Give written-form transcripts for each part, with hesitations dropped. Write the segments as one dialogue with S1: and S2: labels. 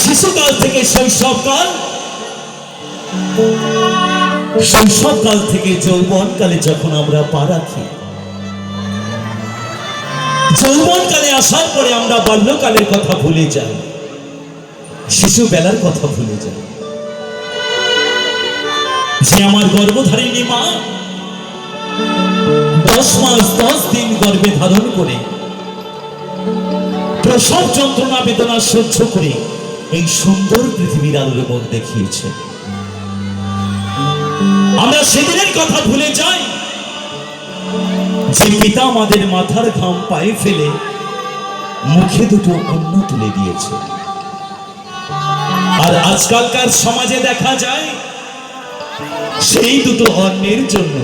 S1: শিশুকাল থেকে শৈশবকাল থেকে যৌবনকালে যখন আমরা পা রাখি, যৌবনকালে আসার পরে আমরা বাল্যকালের কথা ভুলে যাই, শিশুবেলার কথা ভুলে যাই। যে আমার গর্ভধারিণী মা 10 মাস 10 দিন গর্ভে ধারণ করে প্রসব যন্ত্রণা বেদনা সহ্য করে এই সুন্দর পৃথিবীর আলোর মুখ দেখিয়েছে, আমরা সেদিনের কথা ভুলে যাই। যে পিতা আমাদের মাথার ঘাম পায়ে ফেলে মুখে দুটো অন্ন তুলে দিয়েছে। আর আজকালকার সমাজে দেখা যায় সেই দুটো অন্নের জন্য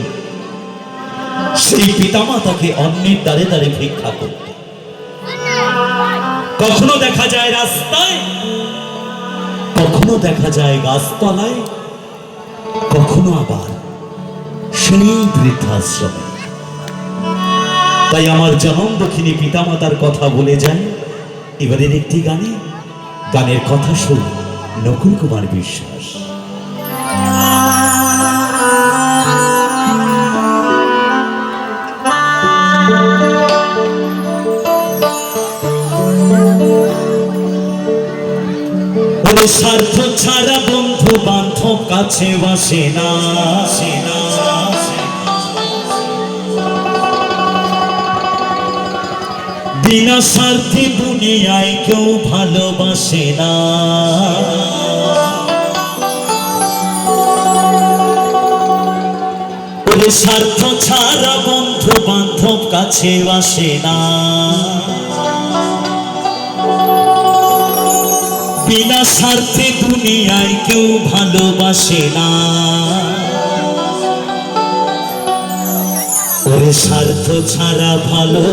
S1: সেই পিতামাতাকে অন্নের দ্বারে দ্বারে ভিক্ষা করতে। কখনো দেখা যায় রাস্তায়, কখনো দেখা যায় গাছতলায়, কখনো আবার সেই বৃদ্ধাশ্রমে। তাই আমার জনম দক্ষিণী পিতামাতার কথা বলে যাই এবারের একটি গানে। গানের কথা শুন নকুল কুমার বিশ্বাস। স্বার্থ ছাড়া বন্ধু বান্ধব কাছে বসে না, বিনা স্বার্থে দুনিয়ায় কেউ ভালোবাসে না। স্বার্থ ছাড়া বন্ধু বান্ধব কাছে বসে না, বিনা স্বার্থে দুনিয়ায় কেউ ভালোবাসে না। ওরে স্বার্থ ছাড়া ভালো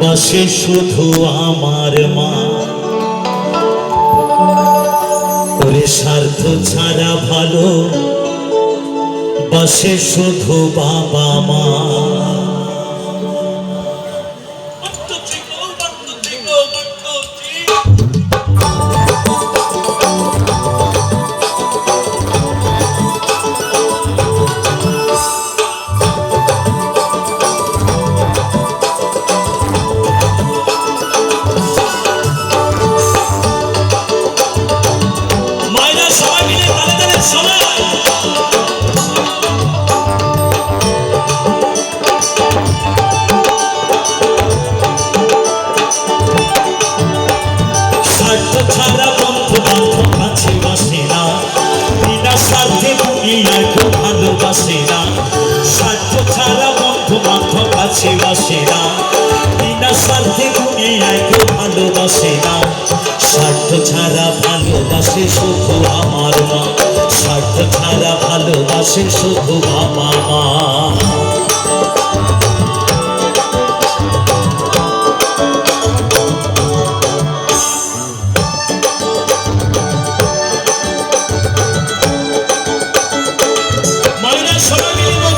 S1: বাসে শুধু আমার মা, ওরে স্বার্থ ছাড়া ভালো বাসে শুধু বাবা মা। ভালোবাসে না, স্বার্থ ছাড়া বন্ধু বান্ধব কাছে বসে না, বিনা স্বার্থে দুনিয়ায় কেউ ভালোবাসে না। স্বার্থ ছাড়া ভালোবাসে শুধু আমার মা, স্বার্থ ছাড়া ভালোবাসে শুধু বাবা মা।